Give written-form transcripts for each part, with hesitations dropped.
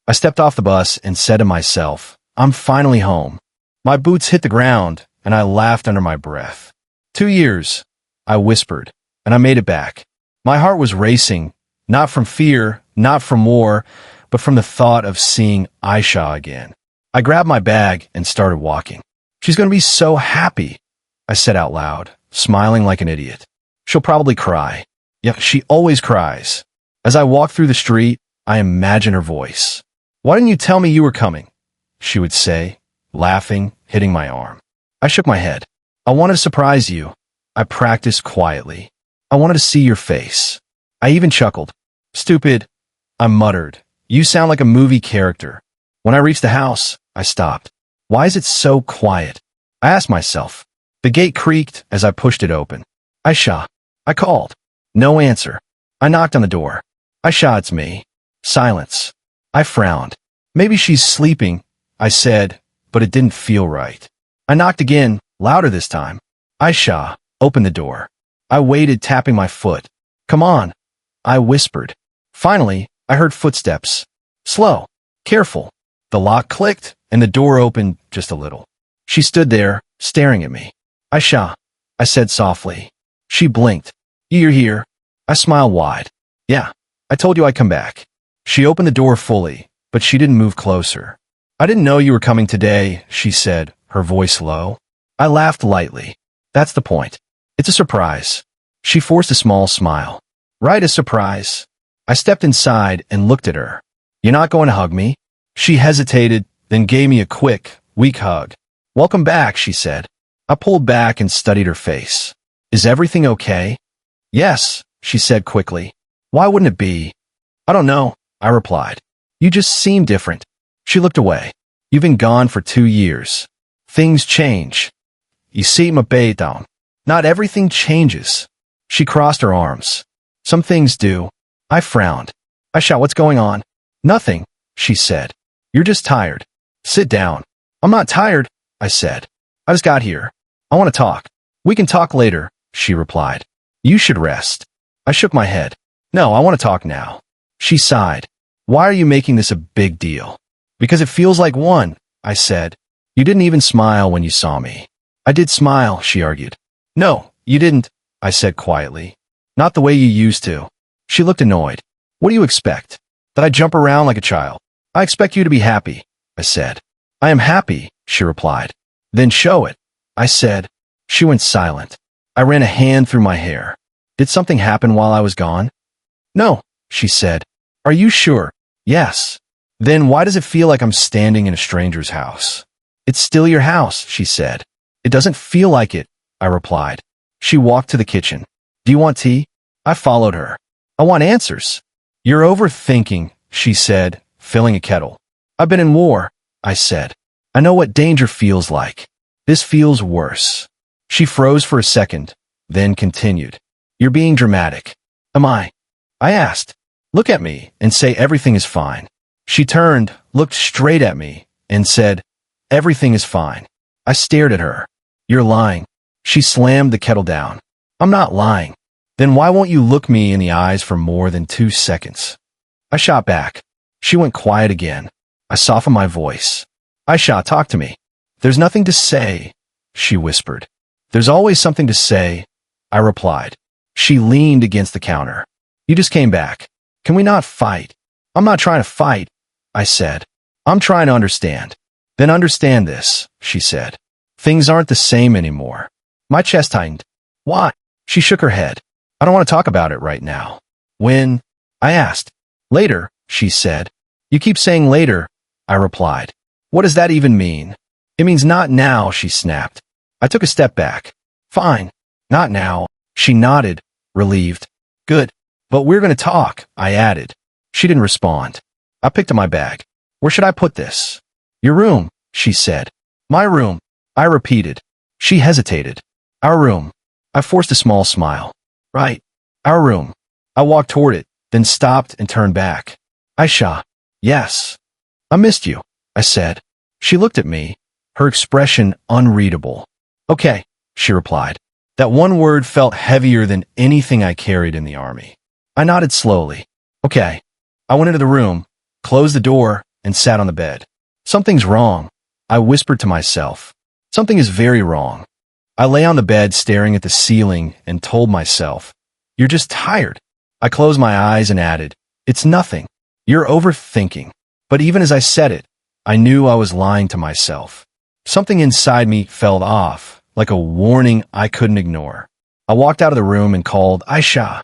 I stepped off the bus and said to myself, I'm finally home. My boots hit the ground, and I laughed under my breath. 2 years, I whispered, and I made it back. My heart was racing, not from fear, not from war, but from the thought of seeing Aisha again. I grabbed my bag and started walking. She's going to be so happy, I said out loud, smiling like an idiot. She'll probably cry. Yeah, she always cries. As I walked through the street, I imagined her voice. Why didn't you tell me you were coming? She would say, laughing, hitting my arm. I shook my head. I wanted to surprise you. I practiced quietly. I wanted to see your face. I even chuckled. Stupid, I muttered. You sound like a movie character. When I reached the house, I stopped. Why is it so quiet? I asked myself. The gate creaked as I pushed it open. Aisha, I called. No answer. I knocked on the door. Aisha, it's me. Silence. I frowned. Maybe she's sleeping, I said, but it didn't feel right. I knocked again, louder this time. Aisha, open the door. I waited, tapping my foot. Come on, I whispered. Finally, I heard footsteps. Slow, careful. The lock clicked, and the door opened just a little. She stood there, staring at me. Aisha, I said softly. She blinked. You're here. I smiled wide. Yeah, I told you I'd come back. She opened the door fully, but she didn't move closer. I didn't know you were coming today, she said, her voice low. I laughed lightly. That's the point. It's a surprise. She forced a small smile. Right, a surprise. I stepped inside and looked at her. You're not going to hug me? She hesitated, then gave me a quick, weak hug. Welcome back, she said. I pulled back and studied her face. Is everything okay? Yes, she said quickly. Why wouldn't it be? I don't know, I replied. You just seem different. She looked away. You've been gone for 2 years. Things change. You see, down. Not everything changes. She crossed her arms. Some things do. I frowned. Aisha, what's going on? Nothing, she said. You're just tired. Sit down. I'm not tired, I said. I just got here. I want to talk. We can talk later, she replied. You should rest. I shook my head. No, I want to talk now. She sighed. Why are you making this a big deal? Because it feels like one, I said. You didn't even smile when you saw me. I did smile, she argued. No, you didn't, I said quietly. Not the way you used to. She looked annoyed. What do you expect? That I jump around like a child? I expect you to be happy, I said. I am happy, she replied. Then show it, I said. She went silent. I ran a hand through my hair. Did something happen while I was gone? No, she said. Are you sure? Yes. Then why does it feel like I'm standing in a stranger's house? It's still your house, she said. It doesn't feel like it, I replied. She walked to the kitchen. Do you want tea? I followed her. I want answers. You're overthinking, she said, filling a kettle. I've been in war, I said. I know what danger feels like. This feels worse. She froze for a second, then continued. You're being dramatic. Am I? I asked. Look at me and say everything is fine. She turned, looked straight at me, and said, everything is fine. I stared at her. You're lying. She slammed the kettle down. I'm not lying. Then why won't you look me in the eyes for more than 2 seconds? I shot back. She went quiet again. I softened my voice. Aisha, talk to me. There's nothing to say, she whispered. There's always something to say, I replied. She leaned against the counter. You just came back. Can we not fight? I'm not trying to fight, I said. I'm trying to understand. Then understand this, she said. Things aren't the same anymore. My chest tightened. Why? She shook her head. I don't want to talk about it right now. When? I asked. Later, she said. You keep saying later, I replied. What does that even mean? It means not now, she snapped. I took a step back. Fine. Not now. She nodded, relieved. Good. But we're going to talk, I added. She didn't respond. I picked up my bag. Where should I put this? Your room, she said. My room, I repeated. She hesitated. Our room. I forced a small smile. Right. Our room. I walked toward it, then stopped and turned back. Aisha. Yes. I missed you, I said. She looked at me, her expression unreadable. Okay, she replied. That one word felt heavier than anything I carried in the army. I nodded slowly. Okay. I went into the room, closed the door, and sat on the bed. Something's wrong, I whispered to myself. Something is very wrong. I lay on the bed staring at the ceiling and told myself, "You're just tired." I closed my eyes and added, "It's nothing. You're overthinking." But even as I said it, I knew I was lying to myself. Something inside me felt off, like a warning I couldn't ignore. I walked out of the room and called Aisha.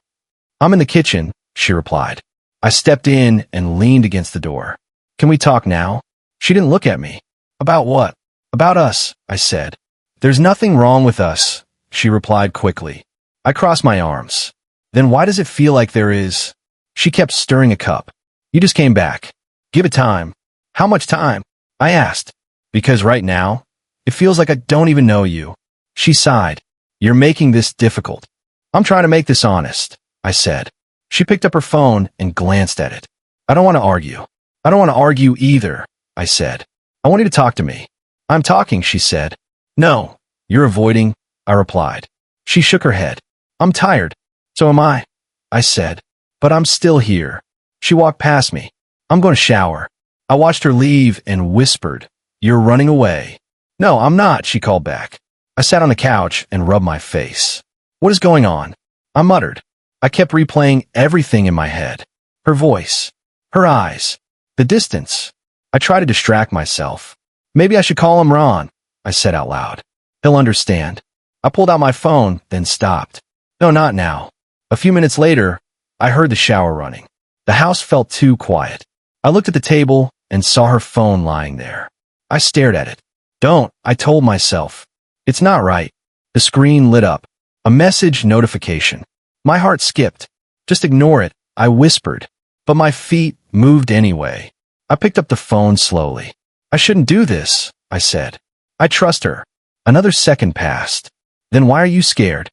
"I'm in the kitchen," she replied. I stepped in and leaned against the door. "Can we talk now?" She didn't look at me. "About what?" "About us," I said. "There's nothing wrong with us," she replied quickly. I crossed my arms. "Then why does it feel like there is?" She kept stirring a cup. "You just came back. Give it time." "How much time?" I asked. "Because right now, it feels like I don't even know you." She sighed. "You're making this difficult." "I'm trying to make this honest," I said. She picked up her phone and glanced at it. "I don't want to argue." "I don't want to argue either," I said. "I want you to talk to me." "I'm talking," she said. "No, you're avoiding," I replied. She shook her head. "I'm tired." "So am I," I said. "But I'm still here." She walked past me. "I'm going to shower." I watched her leave and whispered, "You're running away." "No, I'm not," she called back. I sat on the couch and rubbed my face. "What is going on?" I muttered. I kept replaying everything in my head. Her voice, her eyes, the distance. I tried to distract myself. "Maybe I should call him Ron," I said out loud. "He'll understand." I pulled out my phone, then stopped. "No, not now." A few minutes later, I heard the shower running. The house felt too quiet. I looked at the table and saw her phone lying there. I stared at it. "Don't," I told myself. "It's not right." The screen lit up. A message notification. My heart skipped. "Just ignore it," I whispered. But my feet moved anyway. I picked up the phone slowly. "I shouldn't do this," I said. "I trust her." Another second passed. "Then why are you scared?"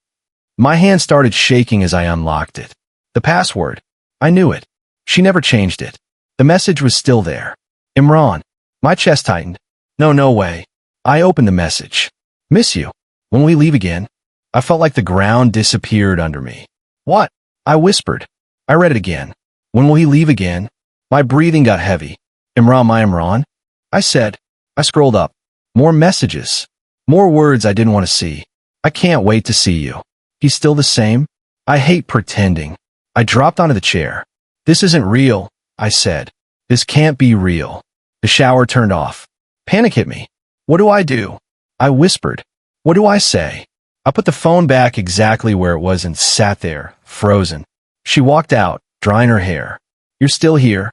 My hand started shaking as I unlocked it. The password. I knew it. She never changed it. The message was still there. "Imran." My chest tightened. No way. I opened the message. "Miss you. When we leave again?" I felt like the ground disappeared under me. "What?" I whispered. I read it again. "When will he leave again?" My breathing got heavy. Imran," I said. I scrolled up. More messages. More words I didn't want to see. "I can't wait to see you." "He's still the same?" "I hate pretending." I dropped onto the chair. "This isn't real," I said. "This can't be real." The shower turned off. Panic hit me. What do I do? I whispered. What do I say? I put the phone back exactly where it was and sat there, frozen. She walked out, drying her hair. "You're still here?"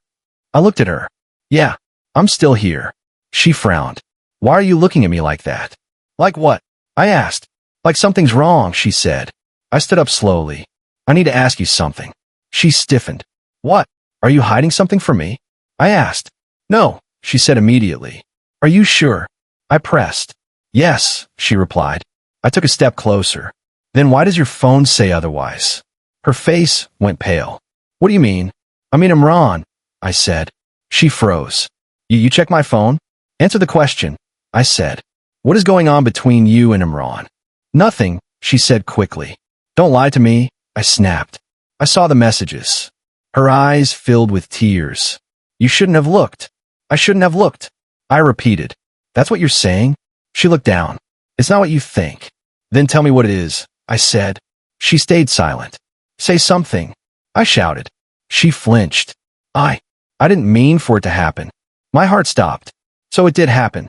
I looked at her. "Yeah, I'm still here." She frowned. "Why are you looking at me like that?" "Like what?" I asked. "Like something's wrong," she said. I stood up slowly. "I need to ask you something." She stiffened. "What? Are you hiding something from me?" I asked. "No," she said immediately. "Are you sure?" I pressed. "Yes," she replied. I took a step closer. "Then why does your phone say otherwise?" Her face went pale. "What do you mean?" "I mean, Imran," I said. She froze. You check my phone?" "Answer the question," I said. "What is going on between you and Imran?" "Nothing," she said quickly. "Don't lie to me," I snapped. I saw the messages. Her eyes filled with tears. "You shouldn't have looked." "I shouldn't have looked," I repeated. "That's what you're saying?" She looked down. "It's not what you think." "Then tell me what it is," I said. She stayed silent. "Say something," I shouted. She flinched. I didn't mean for it to happen." My heart stopped. "So it did happen."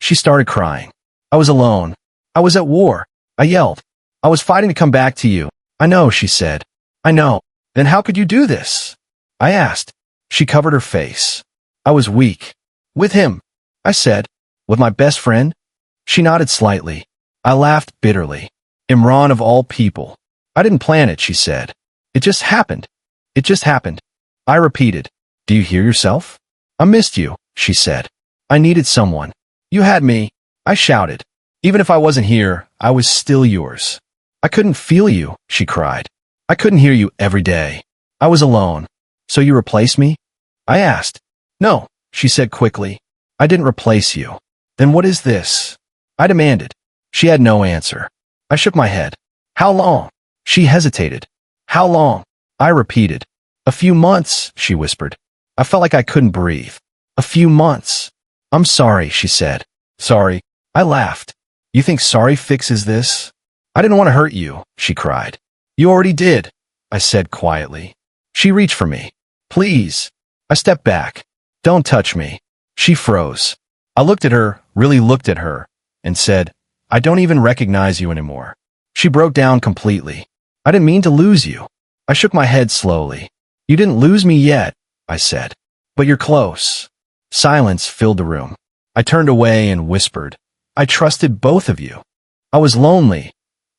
She started crying. "I was alone. I was at war," I yelled. "I was fighting to come back to you." "I know," she said. "I know." "Then how could you do this?" I asked. She covered her face. "I was weak." "With him," I said. "With my best friend?" She nodded slightly. I laughed bitterly. "Imran of all people." "I didn't plan it," she said. "It just happened." "It just happened." I repeated. "Do you hear yourself?" "I missed you," she said. "I needed someone." "You had me," I shouted. "Even if I wasn't here, I was still yours." "I couldn't feel you," she cried. "I couldn't hear you every day. I was alone." "So you replaced me?" I asked. "No," she said quickly. "I didn't replace you." "Then what is this?" I demanded. She had no answer. I shook my head. "How long?" She hesitated. "How long?" I repeated. "A few months," she whispered. I felt like I couldn't breathe. A few months. I'm sorry, she said. Sorry. I laughed. You think sorry fixes this? I didn't want to hurt you, she cried. You already did, I said quietly. She reached for me. Please. I stepped back. Don't touch me. She froze. I looked at her, really looked at her, and said, I don't even recognize you anymore. She broke down completely. I didn't mean to lose you. I shook my head slowly. You didn't lose me yet, I said. But you're close. Silence filled the room. I turned away and whispered, I trusted both of you. I was lonely,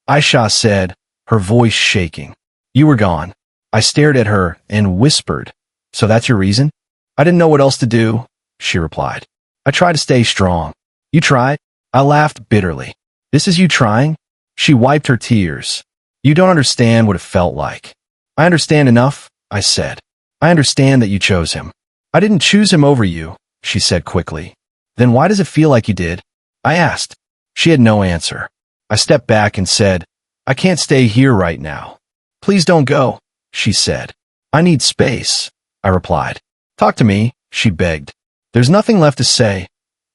Aisha said, her voice shaking. You were gone. I stared at her and whispered, so that's your reason? I didn't know what else to do, she replied. I tried to stay strong. You tried? I laughed bitterly. This is you trying? She wiped her tears. You don't understand what it felt like. I understand enough, I said. I understand that you chose him. I didn't choose him over you, she said quickly. Then why does it feel like you did? I asked. She had no answer. I stepped back and said, I can't stay here right now. Please don't go, she said. I need space, I replied. Talk to me, she begged. There's nothing left to say,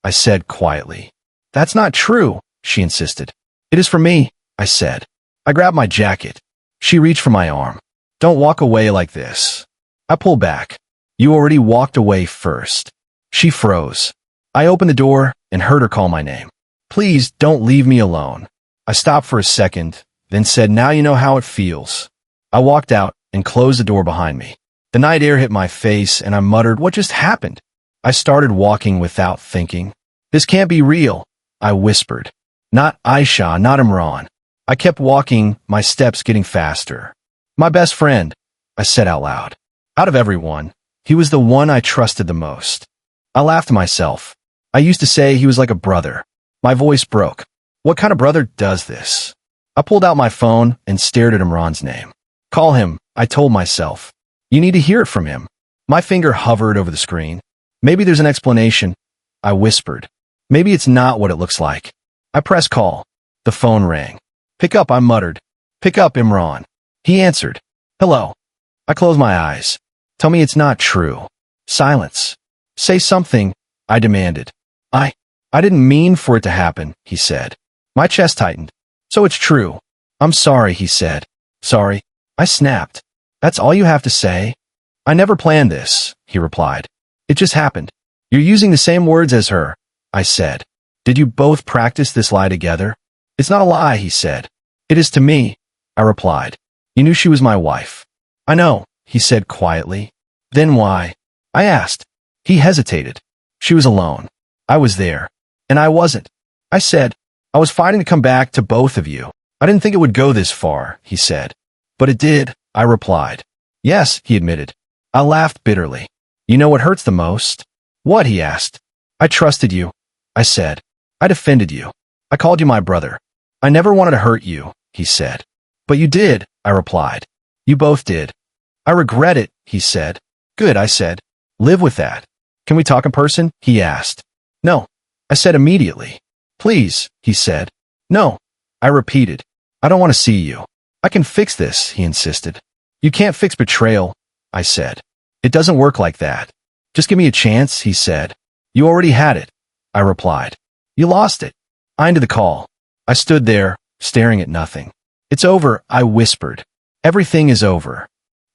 I said quietly. That's not true, she insisted. It is for me, I said. I grabbed my jacket. She reached for my arm. Don't walk away like this. I pulled back. You already walked away first. She froze. I opened the door and heard her call my name. Please don't leave me alone. I stopped for a second, then said, now you know how it feels. I walked out and closed the door behind me. The night air hit my face and I muttered, what just happened? I started walking without thinking. This can't be real, I whispered. Not Aisha, not Imran. I kept walking, my steps getting faster. My best friend, I said out loud. Out of everyone, he was the one I trusted the most. I laughed to myself. I used to say he was like a brother. My voice broke. What kind of brother does this? I pulled out my phone and stared at Imran's name. Call him, I told myself. You need to hear it from him. My finger hovered over the screen. Maybe there's an explanation, I whispered. Maybe it's not what it looks like. I pressed call. The phone rang. Pick up, I muttered. Pick up, Imran. He answered. Hello. I closed my eyes. Tell me it's not true. Silence. Say something, I demanded. I didn't mean for it to happen, he said. My chest tightened. So it's true. I'm sorry, he said. Sorry. I snapped. That's all you have to say? I never planned this, he replied. It just happened. You're using the same words as her, I said. Did you both practice this lie together? It's not a lie, he said. It is to me, I replied. You knew she was my wife. I know, he said quietly. Then why? I asked. He hesitated. She was alone. I was there. And I wasn't. I said, I was fighting to come back to both of you. I didn't think it would go this far, he said. But it did, I replied. Yes, he admitted. I laughed bitterly. You know what hurts the most? What, he asked. I trusted you, I said. I defended you. I called you my brother. I never wanted to hurt you, he said. But you did, I replied. You both did. I regret it, he said. Good, I said. Live with that. Can we talk in person? He asked. No, I said immediately. Please, he said. No, I repeated. I don't want to see you. I can fix this, he insisted. You can't fix betrayal, I said. It doesn't work like that. Just give me a chance, he said. You already had it, I replied. You lost it. I ended the call. I stood there, staring at nothing. It's over, I whispered. Everything is over.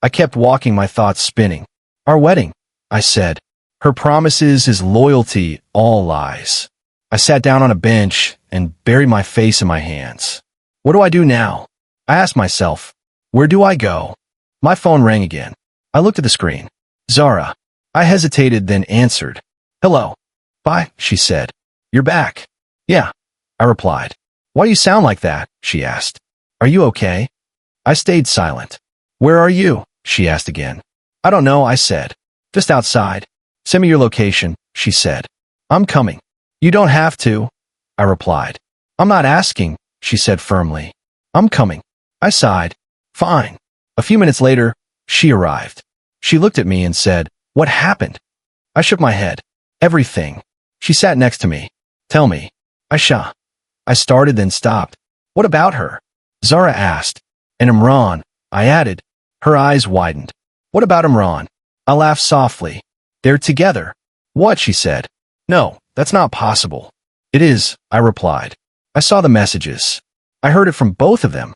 I kept walking, my thoughts spinning. Our wedding, I said. Her promises, his loyalty, all lies. I sat down on a bench and buried my face in my hands. What do I do now? I asked myself. Where do I go? My phone rang again. I looked at the screen. Zara. I hesitated, then answered. Hello. Bye, she said. You're back. Yeah, I replied. Why do you sound like that? She asked. Are you okay? I stayed silent. Where are you? She asked again. I don't know, I said. Just outside. Send me your location, she said. I'm coming. You don't have to, I replied. I'm not asking, she said firmly. I'm coming. I sighed. Fine. A few minutes later, she arrived. She looked at me and said, What happened? I shook my head. Everything. She sat next to me. Tell me. Aisha. I started, then stopped. What about her? Zara asked. And Imran, I added. Her eyes widened. What about Imran? I laughed softly. They're together. What? She said. No, that's not possible. It is, I replied. I saw the messages. I heard it from both of them.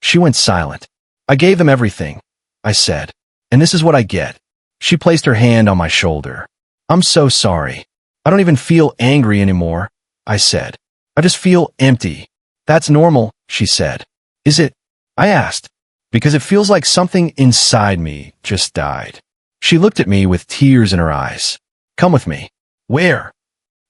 She went silent. I gave them everything, I said. And this is what I get. She placed her hand on my shoulder. I'm so sorry. I don't even feel angry anymore, I said. I just feel empty. That's normal, she said. Is it? I asked. Because it feels like something inside me just died. She looked at me with tears in her eyes. Come with me. Where?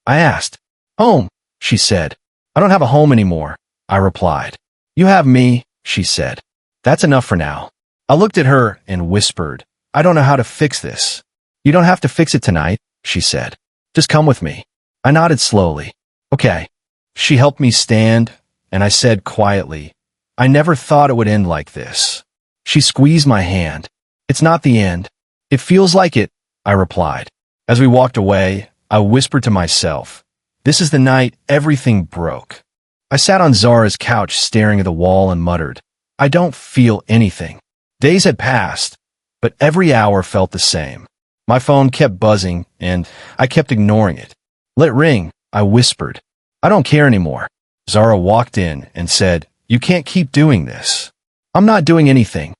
I asked. Home, she said. I don't have a home anymore, I replied. You have me, she said. That's enough for now. I looked at her and whispered, I don't know how to fix this. You don't have to fix it tonight, she said. Just come with me. I nodded slowly. Okay. She helped me stand, and I said quietly, I never thought it would end like this. She squeezed my hand. It's not the end. It feels like it, I replied. As we walked away, I whispered to myself, this is the night everything broke. I sat on Zara's couch staring at the wall and muttered, I don't feel anything. Days had passed, but every hour felt the same. My phone kept buzzing, and I kept ignoring it. Let it ring, I whispered. I don't care anymore. Zara walked in and said, you can't keep doing this. I'm not doing anything,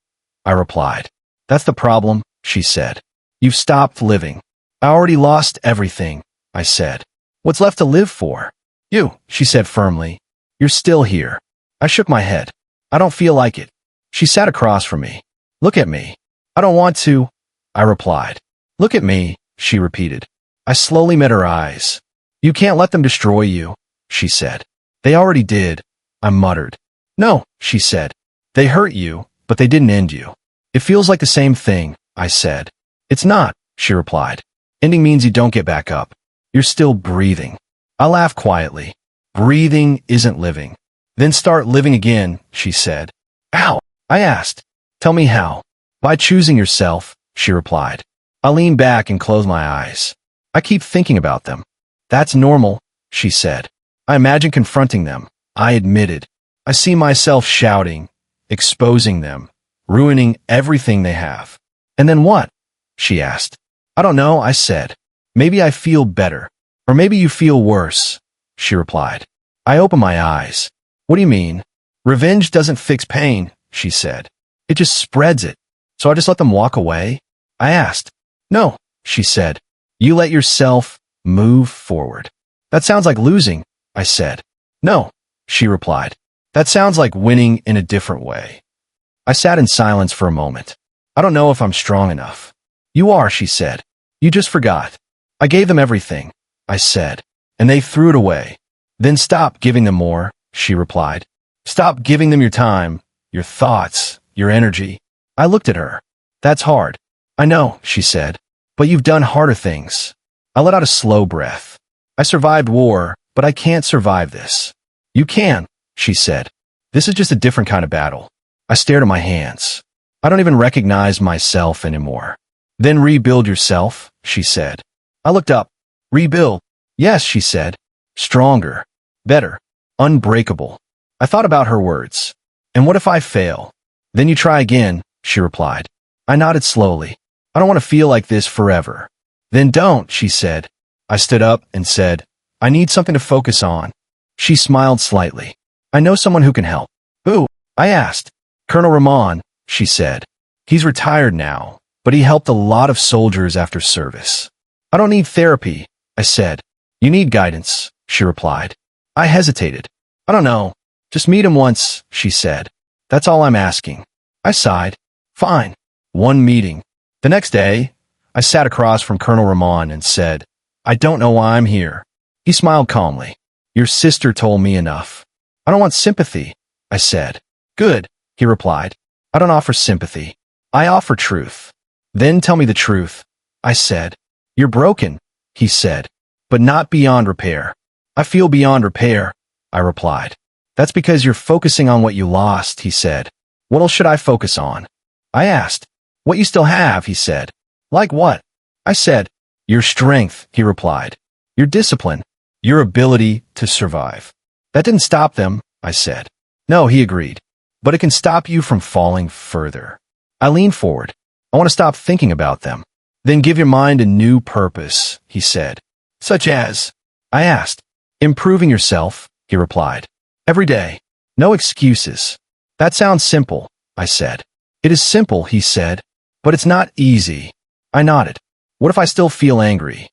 I replied. That's the problem, she said. You've stopped living. I already lost everything, I said. What's left to live for? You, she said firmly. You're still here. I shook my head. I don't feel like it. She sat across from me. Look at me. I don't want to, I replied. Look at me, she repeated. I slowly met her eyes. You can't let them destroy you, she said. They already did, I muttered. No, she said. They hurt you, but they didn't end you. It feels like the same thing, I said. It's not, she replied. Ending means you don't get back up. You're still breathing. I laughed quietly. Breathing isn't living. Then start living again, she said. How? I asked. Tell me how. By choosing yourself, she replied. I leaned back and closed my eyes. I keep thinking about them. That's normal, she said. I imagine confronting them. I admitted. I see myself shouting, exposing them, ruining everything they have. And then what? She asked. I don't know, I said. Maybe I feel better. Or maybe you feel worse, she replied. I opened my eyes. What do you mean? Revenge doesn't fix pain, she said. It just spreads it. So I just let them walk away? I asked. No, she said. You let yourself move forward. That sounds like losing, I said. No, she replied. That sounds like winning in a different way. I sat in silence for a moment. I don't know if I'm strong enough. You are, she said. You just forgot. I gave them everything, I said, and they threw it away. Then stop giving them more, she replied. Stop giving them your time, your thoughts, your energy. I looked at her. That's hard. I know, she said, but you've done harder things. I let out a slow breath. I survived war, but I can't survive this. You can, she said. This is just a different kind of battle. I stared at my hands. I don't even recognize myself anymore. Then rebuild yourself, she said. I looked up. Rebuild. Yes, she said. Stronger. Better. Unbreakable. I thought about her words. And what if I fail? Then you try again, she replied. I nodded slowly. I don't want to feel like this forever. Then don't, she said. I stood up and said, I need something to focus on. She smiled slightly. I know someone who can help. Who? I asked. Colonel Ramon, she said. He's retired now, but he helped a lot of soldiers after service. I don't need therapy, I said. You need guidance, she replied. I hesitated. I don't know. Just meet him once, she said. That's all I'm asking. I sighed. Fine. One meeting. The next day, I sat across from Colonel Ramon and said, I don't know why I'm here. He smiled calmly. Your sister told me enough. I don't want sympathy, I said. Good, he replied. I don't offer sympathy. I offer truth. Then tell me the truth, I said. You're broken, he said, but not beyond repair. I feel beyond repair, I replied. That's because you're focusing on what you lost, he said. What else should I focus on? I asked. What you still have, he said. Like what? I said. Your strength, he replied. Your discipline. Your ability to survive. That didn't stop them, I said. No, he agreed. But it can stop you from falling further. I leaned forward. I want to stop thinking about them. Then give your mind a new purpose, he said. Such as? I asked. Improving yourself, he replied. Every day. No excuses. That sounds simple, I said. It is simple, he said, but it's not easy. I nodded. What if I still feel angry?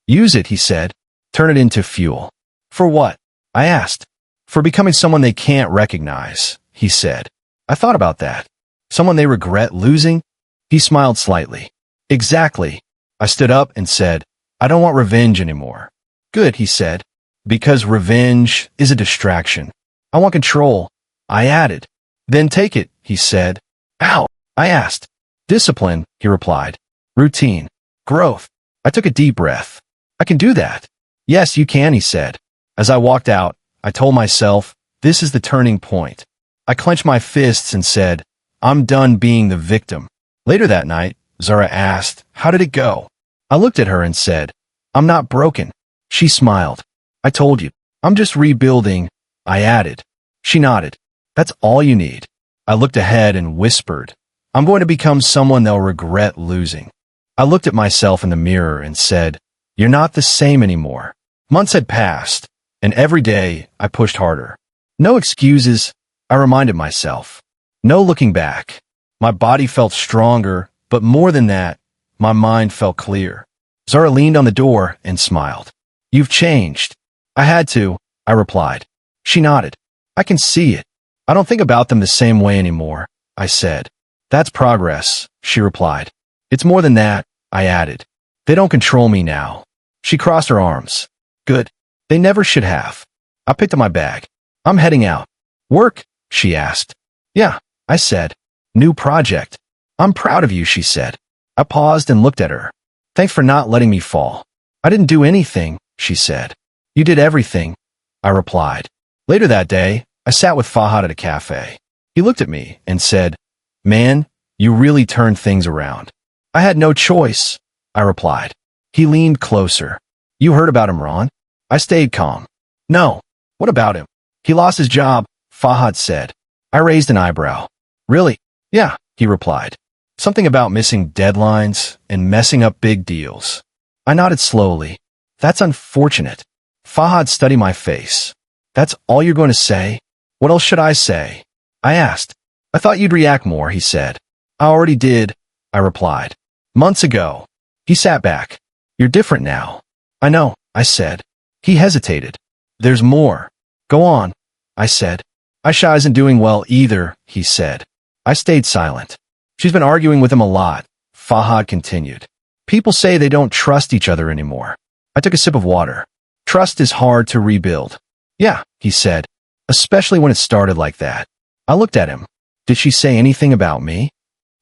Use it, he said. Turn it into fuel. For what? I asked. For becoming someone they can't recognize, he said. I thought about that. Someone they regret losing? He smiled slightly. Exactly. I stood up and said, I don't want revenge anymore. Good, he said. Because revenge is a distraction. I want control. I added. Then take it, he said. Ow, I asked. Discipline, he replied. Routine. Growth. I took a deep breath. I can do that. Yes, you can, he said. As I walked out, I told myself, this is the turning point. I clenched my fists and said, I'm done being the victim. Later that night, Zara asked, how did it go? I looked at her and said, I'm not broken. She smiled. I told you, I'm just rebuilding. I added. She nodded. That's all you need. I looked ahead and whispered, I'm going to become someone they'll regret losing. I looked at myself in the mirror and said, you're not the same anymore. Months had passed, and every day I pushed harder. No excuses, I reminded myself. No looking back. My body felt stronger, but more than that, my mind felt clear. Zara leaned on the door and smiled. You've changed. I had to, I replied. She nodded. I can see it. I don't think about them the same way anymore, I said. That's progress, she replied. It's more than that, I added. They don't control me now. She crossed her arms. Good. They never should have. I picked up my bag. I'm heading out. Work? She asked. Yeah, I said. New project. I'm proud of you, she said. I paused and looked at her. Thanks for not letting me fall. I didn't do anything, she said. You did everything, I replied. Later that day, I sat with Fahad at a cafe. He looked at me and said, Man, you really turned things around. I had no choice, I replied. He leaned closer. You heard about Imran? I stayed calm. No. What about him? He lost his job, Fahad said. I raised an eyebrow. Really? Yeah, he replied. Something about missing deadlines and messing up big deals. I nodded slowly. That's unfortunate. Fahad studied my face. That's all you're going to say? What else should I say? I asked. I thought you'd react more, he said. I already did, I replied. Months ago. He sat back. You're different now. I know, I said. He hesitated. There's more. Go on, I said. Aisha isn't doing well either, he said. I stayed silent. She's been arguing with him a lot, Fahad continued. People say they don't trust each other anymore. I took a sip of water. Trust is hard to rebuild. Yeah, he said, especially when it started like that. I looked at him. Did she say anything about me?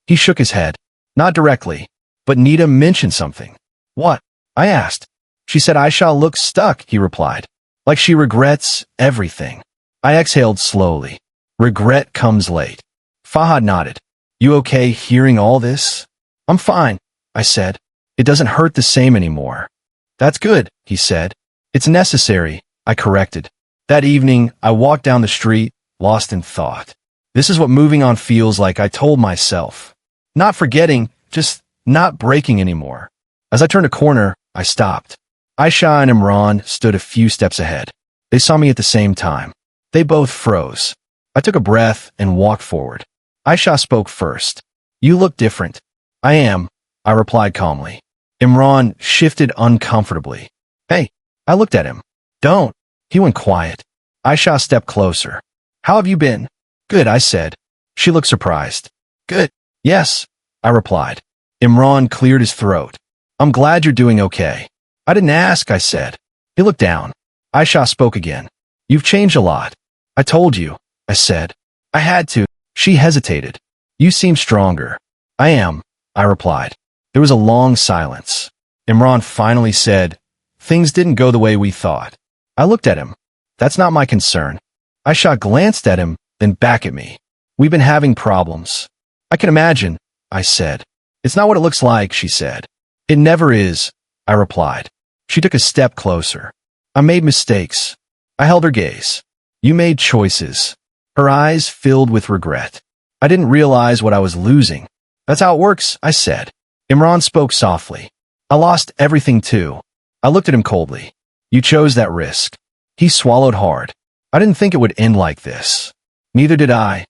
He shook his head. Not directly, but Nita mentioned something. What? I asked. She said Aisha looks stuck, he replied. Like she regrets everything. I exhaled slowly. Regret comes late. Fahad nodded. You okay hearing all this? I'm fine, I said. It doesn't hurt the same anymore. That's good, he said. It's necessary, I corrected. That evening, I walked down the street, lost in thought. This is what moving on feels like, I told myself. Not forgetting, just not breaking anymore. As I turned a corner, I stopped. Aisha and Imran stood a few steps ahead. They saw me at the same time. They both froze. I took a breath and walked forward. Aisha spoke first. You look different. I am, I replied calmly. Imran shifted uncomfortably. Hey, I looked at him. Don't. He went quiet. Aisha stepped closer. How have you been? Good, I said. She looked surprised. Good. Yes, I replied. Imran cleared his throat. I'm glad you're doing okay. I didn't ask, I said. He looked down. Aisha spoke again. You've changed a lot. I told you, I said. I had to. She hesitated. You seem stronger. I am, I replied. There was a long silence. Imran finally said, Things didn't go the way we thought. I looked at him. That's not my concern. Aisha glanced at him, then back at me. We've been having problems. I can imagine, I said. It's not what it looks like, she said. It never is, I replied. She took a step closer. I made mistakes. I held her gaze. You made choices. Her eyes filled with regret. I didn't realize what I was losing. That's how it works, I said. Imran spoke softly. I lost everything too. I looked at him coldly. You chose that risk. He swallowed hard. I didn't think it would end like this. Neither did I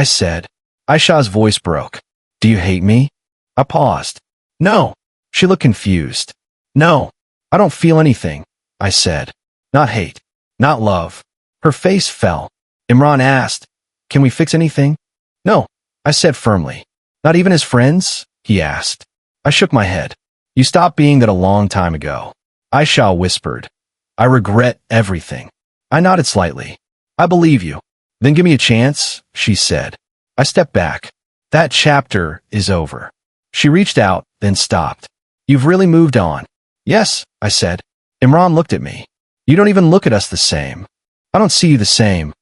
said. Aisha's voice broke. Do you hate me? I paused. No. She looked confused. No. I don't feel anything, I said. Not hate. Not love. Her face fell. Imran asked, Can we fix anything? No, I said firmly. Not even as friends? He asked. I shook my head. You stopped being that a long time ago. Aisha whispered. I regret everything. I nodded slightly. I believe you. Then give me a chance, she said. I stepped back. That chapter is over. She reached out, then stopped. You've really moved on. Yes, I said. Imran looked at me. You don't even look at us the same. I don't see you the same,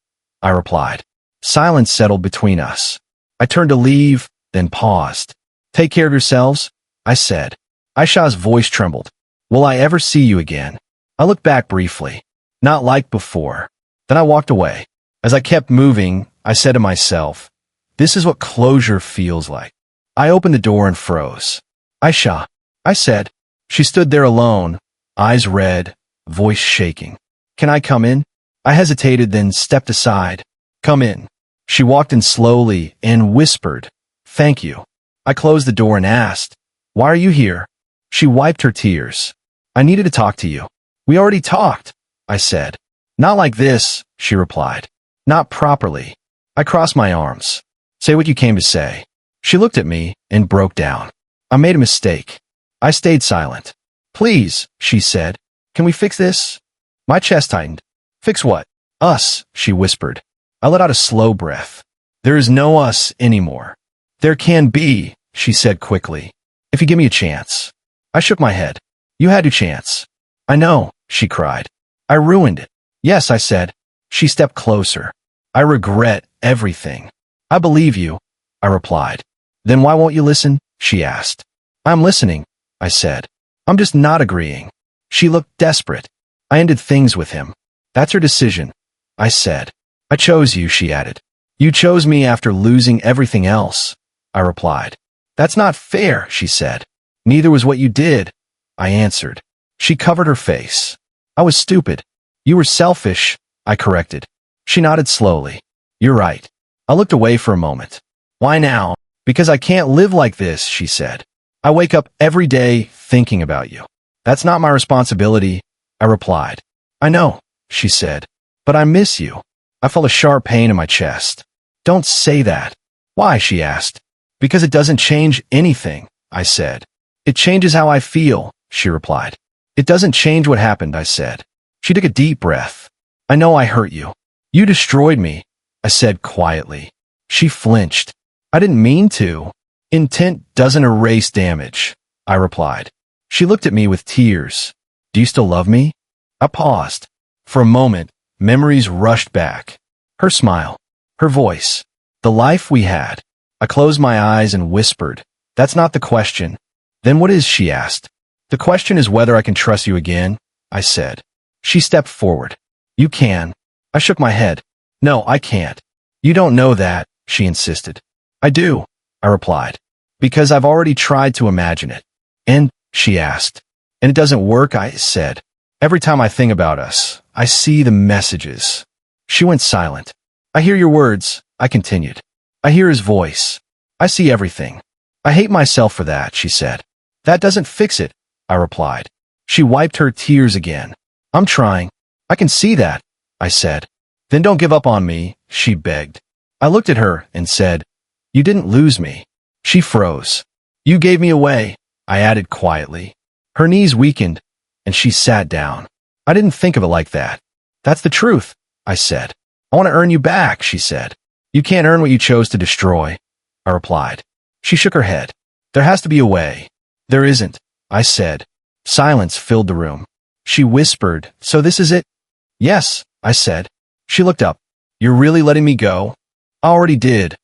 I replied. Silence settled between us. I turned to leave, then paused. Take care of yourselves, I said. Aisha's voice trembled. Will I ever see you again? I looked back briefly. Not like before. Then I walked away. As I kept moving, I said to myself, this is what closure feels like. I opened the door and froze. Aisha, I said. She stood there alone, eyes red, voice shaking. Can I come in? I hesitated, then stepped aside. Come in. She walked in slowly and whispered, Thank you. I closed the door and asked, Why are you here? She wiped her tears. I needed to talk to you. We already talked, I said. Not like this, she replied. Not properly. I crossed my arms. Say what you came to say. She looked at me and broke down. I made a mistake. I stayed silent. Please, she said. Can we fix this? My chest tightened. Fix what? Us, she whispered. I let out a slow breath. There is no us anymore. There can be, she said quickly. If you give me a chance. I shook my head. You had your chance. I know, she cried. I ruined it. Yes, I said. She stepped closer. I regret everything. I believe you, I replied. Then why won't you listen? She asked. I'm listening, I said. I'm just not agreeing. She looked desperate. I ended things with him. That's her decision, I said. I chose you, she added. You chose me after losing everything else, I replied. That's not fair, she said. Neither was what you did, I answered. She covered her face. I was stupid. You were selfish, I corrected. She nodded slowly. You're right. I looked away for a moment. Why now? Because I can't live like this, she said. I wake up every day thinking about you. That's not my responsibility, I replied. I know, she said. But I miss you. I felt a sharp pain in my chest. Don't say that. Why? She asked. Because it doesn't change anything, I said. It changes how I feel, she replied. It doesn't change what happened, I said. She took a deep breath. I know I hurt you. You destroyed me, I said quietly. She flinched. I didn't mean to. Intent doesn't erase damage, I replied. She looked at me with tears. Do you still love me? I paused. For a moment, memories rushed back. Her smile, her voice, the life we had. I closed my eyes and whispered, That's not the question. Then what is? She asked. The question is whether I can trust you again, I said. She stepped forward. You can. I shook my head. No, I can't. You don't know that, she insisted. I do, I replied. Because I've already tried to imagine it. And, she asked. And it doesn't work, I said. Every time I think about us, I see the messages. She went silent. I hear your words, I continued. I hear his voice. I see everything. I hate myself for that, she said. That doesn't fix it, I replied. She wiped her tears again. I'm trying. I can see that, I said. Then don't give up on me, she begged. I looked at her and said, You didn't lose me. She froze. You gave me away, I added quietly. Her knees weakened, and she sat down. I didn't think of it like that. That's the truth, I said. I want to earn you back, she said. You can't earn what you chose to destroy, I replied. She shook her head. There has to be a way. There isn't, I said. Silence filled the room. She whispered, So this is it? Yes, I said. She looked up. You're really letting me go? I already did,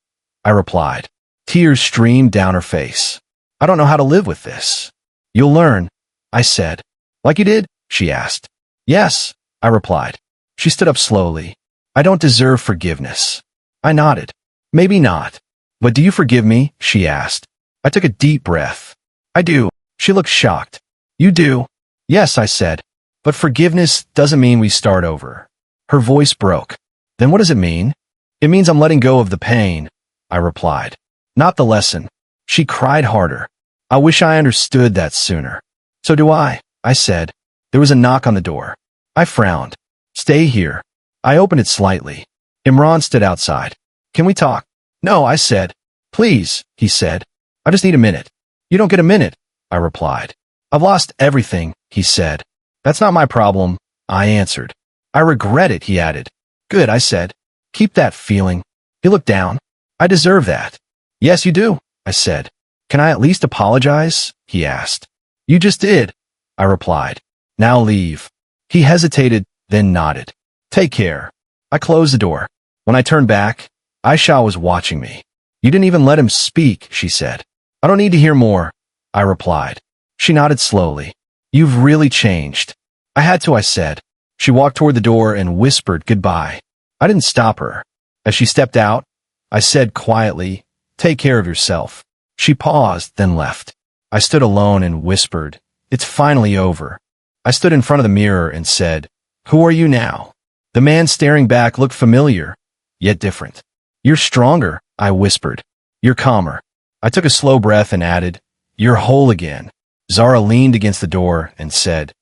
I replied. Tears streamed down her face. I don't know how to live with this. You'll learn, I said. Like you did? She asked. Yes, I replied. She stood up slowly. I don't deserve forgiveness. I nodded. Maybe not. But do you forgive me? She asked. I took a deep breath. I do. She looked shocked. You do? Yes, I said. But forgiveness doesn't mean we start over. Her voice broke. Then what does it mean? It means I'm letting go of the pain, I replied. Not the lesson. She cried harder. I wish I understood that sooner. So do I said. There was a knock on the door. I frowned. Stay here. I opened it slightly. Imran stood outside. Can we talk? No, I said. Please, he said. I just need a minute. You don't get a minute, I replied. I've lost everything, he said. That's not my problem, I answered. I regret it, he added. Good, I said. Keep that feeling. He looked down. I deserve that. Yes, you do, I said. Can I at least apologize? He asked. You just did, I replied. Now leave. He hesitated, then nodded. Take care. I closed the door. When I turned back, Aisha was watching me. You didn't even let him speak, she said. I don't need to hear more, I replied. She nodded slowly. You've really changed. I had to, I said. She walked toward the door and whispered goodbye. I didn't stop her. As she stepped out, I said quietly, take care of yourself. She paused, then left. I stood alone and whispered, it's finally over. I stood in front of the mirror and said, who are you now? The man staring back looked familiar, yet different. You're stronger, I whispered. You're calmer. I took a slow breath and added, you're whole again. Zara leaned against the door and said,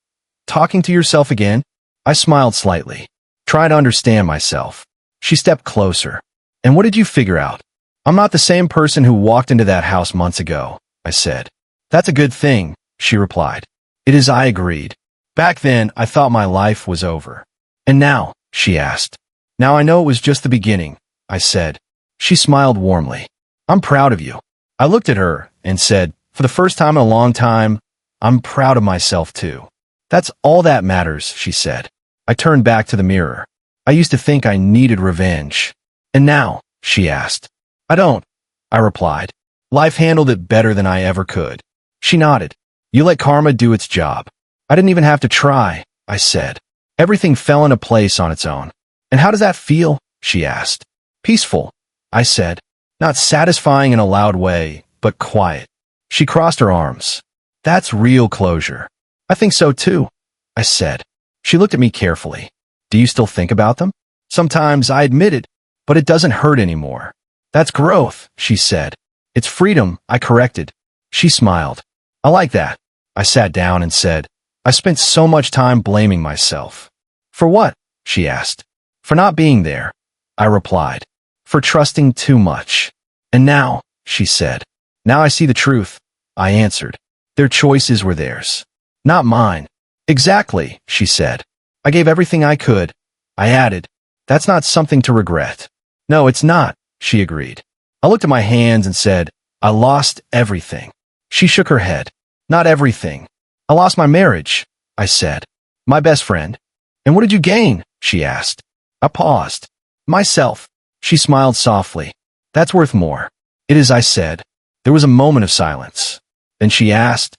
talking to yourself again? I smiled slightly. Try to understand myself. She stepped closer. And what did you figure out? I'm not the same person who walked into that house months ago, I said. That's a good thing, she replied. It is, I agreed. Back then, I thought my life was over. And now, she asked. Now I know it was just the beginning, I said. She smiled warmly. I'm proud of you. I looked at her and said, for the first time in a long time, I'm proud of myself too. That's all that matters, she said. I turned back to the mirror. I used to think I needed revenge. And now, she asked. I don't, I replied. Life handled it better than I ever could. She nodded. You let karma do its job. I didn't even have to try, I said. Everything fell into place on its own. And how does that feel? She asked. Peaceful, I said. Not satisfying in a loud way, but quiet. She crossed her arms. That's real closure. I think so too, I said. She looked at me carefully. Do you still think about them? Sometimes, I admit it, but it doesn't hurt anymore. That's growth, she said. It's freedom, I corrected. She smiled. I like that. I sat down and said, I spent so much time blaming myself. For what? She asked. For not being there, I replied. For trusting too much. And now, she said. Now I see the truth, I answered. Their choices were theirs, not mine. Exactly, she said. I gave everything I could. I added, that's not something to regret. No, it's not, she agreed. I looked at my hands and said, I lost everything. She shook her head. Not everything. I lost my marriage, I said. My best friend. And what did you gain? She asked. I paused. Myself. She smiled softly. That's worth more. It is, I said. There was a moment of silence. Then she asked,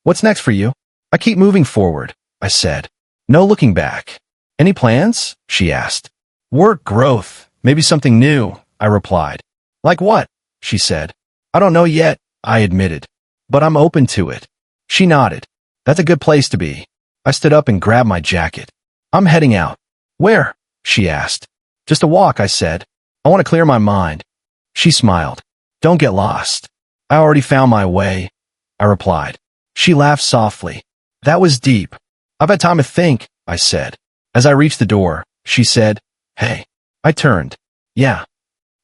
what's next for you? I keep moving forward, I said. No looking back. Any plans? She asked. Work, growth, maybe something new, I replied. Like what? She said. I don't know yet, I admitted. But I'm open to it. She nodded. That's a good place to be. I stood up and grabbed my jacket. I'm heading out. Where? She asked. Just a walk, I said. I want to clear my mind. She smiled. Don't get lost. I already found my way, I replied. She laughed softly. That was deep. I've had time to think, I said. As I reached the door, she said, hey. I turned. Yeah.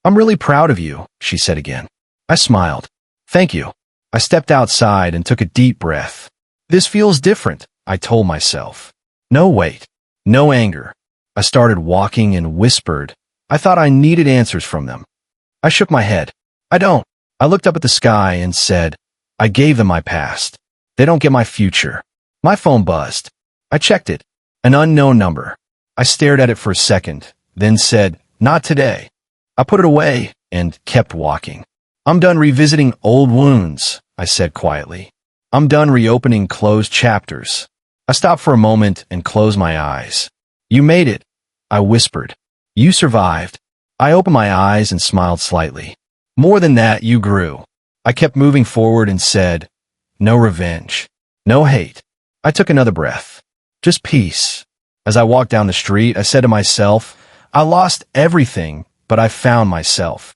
I'm really proud of you, she said again. I smiled. Thank you. I stepped outside and took a deep breath. This feels different, I told myself. No wait. No anger. I started walking and whispered. I thought I needed answers from them. I shook my head. I don't. I looked up at the sky and said, I gave them my past. They don't get my future. My phone buzzed. I checked it. An unknown number. I stared at it for a second, then said, not today. I put it away and kept walking. I'm done revisiting old wounds, I said quietly. I'm done reopening closed chapters. I stopped for a moment and closed my eyes. You made it, I whispered. You survived. I opened my eyes and smiled slightly. More than that, you grew. I kept moving forward and said, No revenge. No hate. I took another breath. Just peace. As I walked down the street, I said to myself, I lost everything, but I found myself.